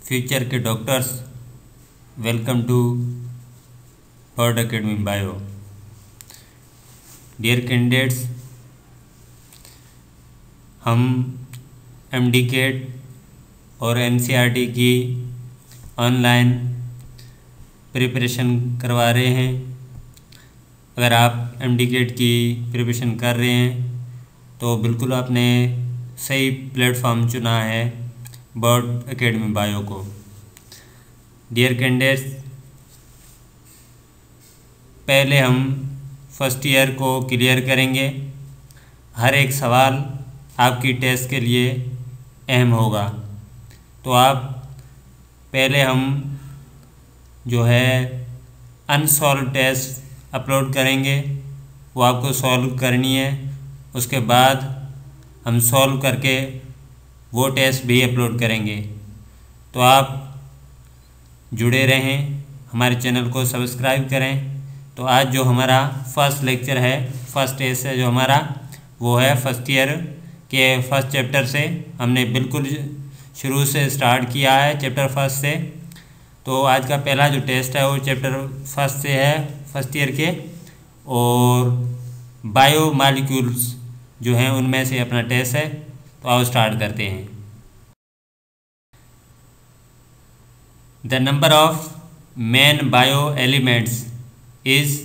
Future के doctors, welcome to bird academy bio. Dear candidates, हम MDCAT और NCERT की ऑनलाइन प्रिपरेशन करवा रहे हैं। अगर आप एमडीकेट की प्रिपरेशन कर रहे हैं तो बिल्कुल आपने सही प्लेटफॉर्म चुना है, बर्ड अकेडमी बायो को। डियर कैंडिडेट्स, पहले हम फर्स्ट ईयर को क्लियर करेंगे। हर एक सवाल आपकी टेस्ट के लिए अहम होगा, तो आप पहले हम जो है अनसॉल्व टेस्ट अपलोड करेंगे, वो आपको सॉल्व करनी है। उसके बाद हम सॉल्व करके वो टेस्ट भी अपलोड करेंगे। तो आप जुड़े रहें, हमारे चैनल को सब्सक्राइब करें। तो आज जो हमारा फर्स्ट लेक्चर है, फर्स्ट टेस्ट है जो हमारा, वो है फर्स्ट ईयर के फर्स्ट चैप्टर से। हमने बिल्कुल शुरू से स्टार्ट किया है, चैप्टर फर्स्ट से। तो आज का पहला जो टेस्ट है वो चैप्टर फर्स्ट से है, फर्स्ट ईयर के, और बायो मॉलिक्यूल्स जो हैं उनमें से अपना टेस्ट है। तो आओ स्टार्ट करते हैं। The number of main bio elements is,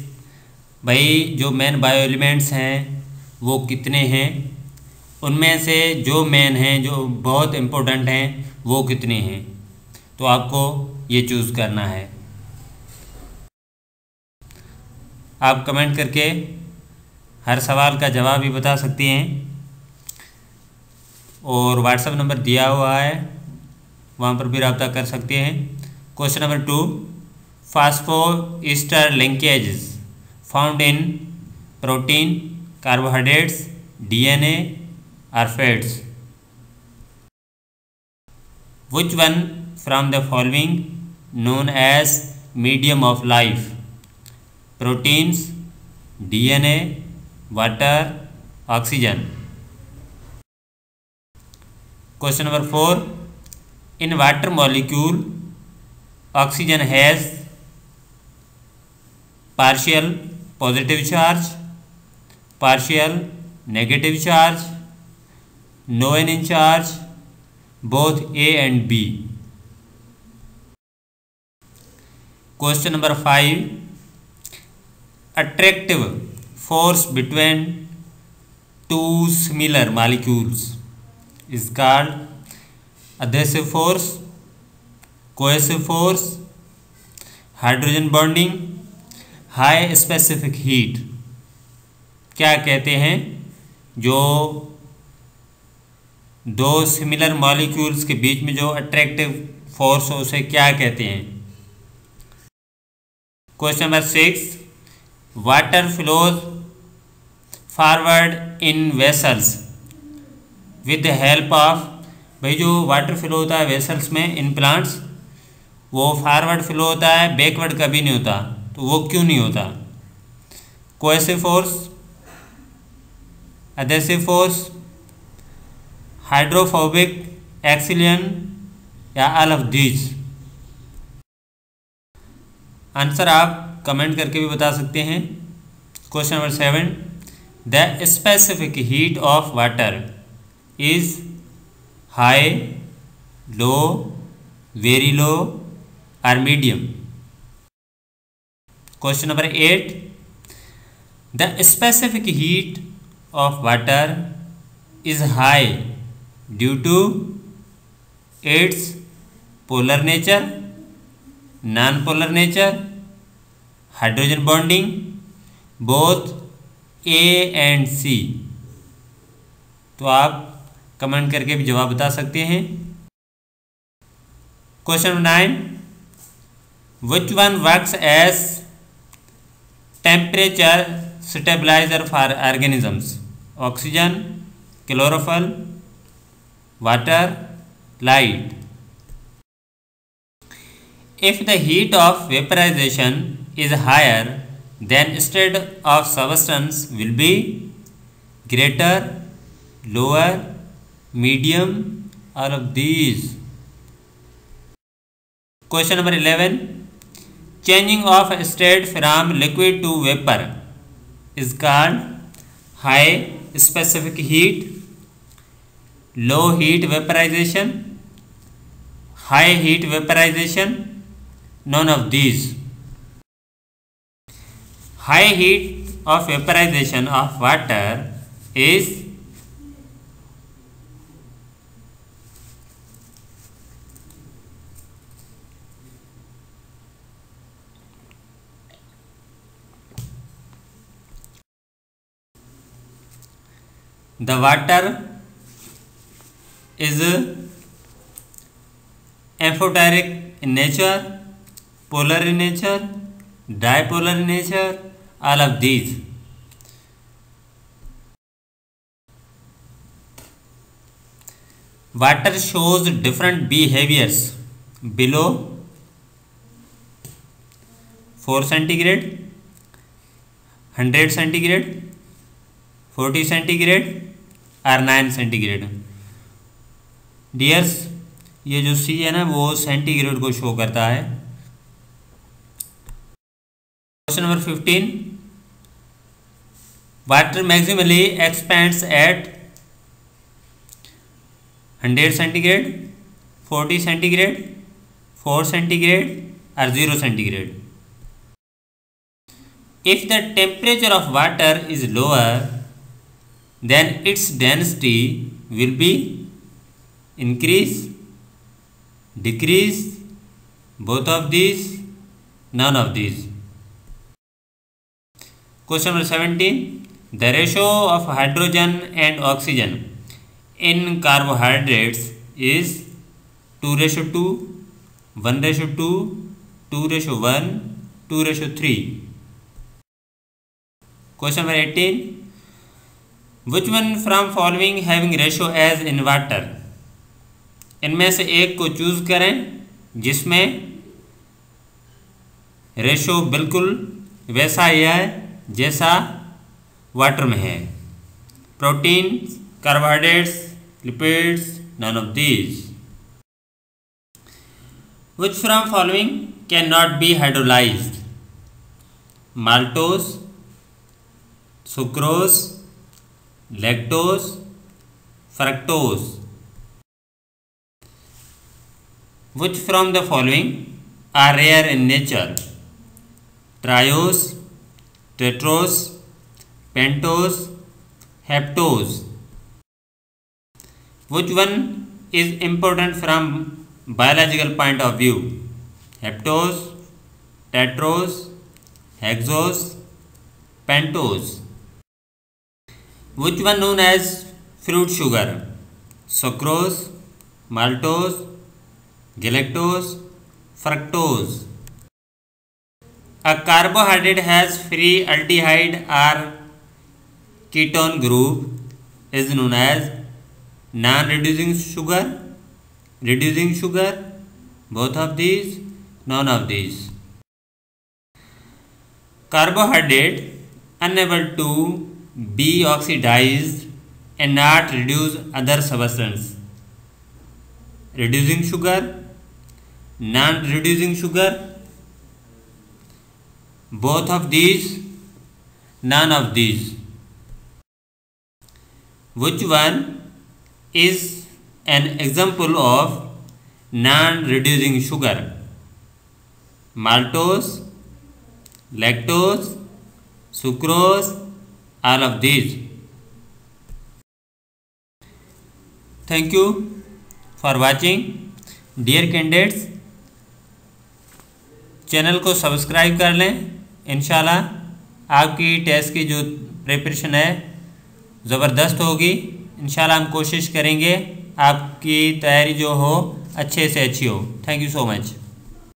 भाई जो मेन बायो एलिमेंट्स हैं वो कितने हैं, उनमें से जो मेन हैं, जो बहुत इम्पोर्टेंट हैं, वो कितने हैं। तो आपको ये चूज़ करना है। आप कमेंट करके हर सवाल का जवाब भी बता सकती हैं, और व्हाट्सएप नंबर दिया हुआ है, वहाँ पर भी रब्ता कर सकते हैं। Question number 2, phosphoester linkages found in protein, carbohydrates, DNA और fats. Which one from the following known as medium of life? Proteins, DNA, water, oxygen. Question number 4, in water molecule oxygen has partial positive charge, partial negative charge, no n in charge, both A and B. Question number 5, attractive force between two similar molecules is called adhesive force, cohesive force, hydrogen bonding, high specific heat। क्या कहते हैं जो दो similar molecules के बीच में जो attractive force हो उसे क्या कहते हैं। Question number 6, water flows forward in vessels with the help of, भाई जो वाटर फ्लो होता है वेसल्स में इन प्लांट्स, वो फॉरवर्ड फ्लो होता है, बैकवर्ड कभी नहीं होता। तो वो क्यों नहीं होता। Cohesive force, adhesive force, hydrophobic exclusion, या ऑल ऑफ दीज। आंसर आप कमेंट करके भी बता सकते हैं। Question number 7, the specific heat of water is high, low, very low और medium. Question number 8, the specific heat of water is high due to its polar nature, non polar nature, hydrogen bonding, both A and C. तो आप comment करके भी जवाब बता सकते हैं। Question number 9, which one works as temperature stabilizer for organisms? Oxygen, chlorophyll, water, light. If the heat of vaporization is higher, then state of substance will be greater, lower, medium, all of these. Question number 11, changing of state from liquid to vapour is called high specific heat, low heat vaporisation, high heat vaporisation, none of these. High heat of vaporization of water is the water is amphoteric in nature, polar in nature, dipolar in nature, all of these. Water shows different behaviors below 4 centigrade, 100 centigrade, 40 centigrade और 9 centigrade. Dears, ये जो सी है ना वो centigrade को show करता है. Question number 15, water maximally expands at 100 centigrade, 40 centigrade, 4 centigrade और 0 centigrade. If the temperature of water is lower, then its density will be increase, decrease, both of these, none of these. Question number 17, the ratio of hydrogen and oxygen in carbohydrates is 2:2, 1:2, 2:1, 2:3. Question number 18, which one from following having ratio as in water? इनमें से एक को choose करें जिसमें ratio बिल्कुल वैसा ही है जैसा वाटर में है. Protein, carbohydrates, lipids, none of these. Which from following cannot be hydrolyzed? Maltose, sucrose, lactose, fructose. Which from the following are rare in nature? Triose, tetrose, pentose, heptose. Which one is important from biological point of view? Heptose, tetrose, hexose, pentose. Which one known as fruit sugar? Sucrose, maltose, galactose, fructose. A carbohydrate has free aldehyde or ketone group is known as non-reducing sugar, reducing sugar, both of these, none of these. Carbohydrate unable to be oxidized and not reduce other substance. Reducing sugar, non-reducing sugar, both of these, none of these. Which one is an example of non-reducing sugar? Maltose, lactose, sucrose, all of these. Thank you for watching. Dear candidates, channel को subscribe कर लें. इंशाल्लाह आपकी test की जो preparation है ज़बरदस्त होगी. इंशाल्लाह हम कोशिश करेंगे आपकी तैयारी जो हो अच्छे से अच्छी हो. Thank you so much.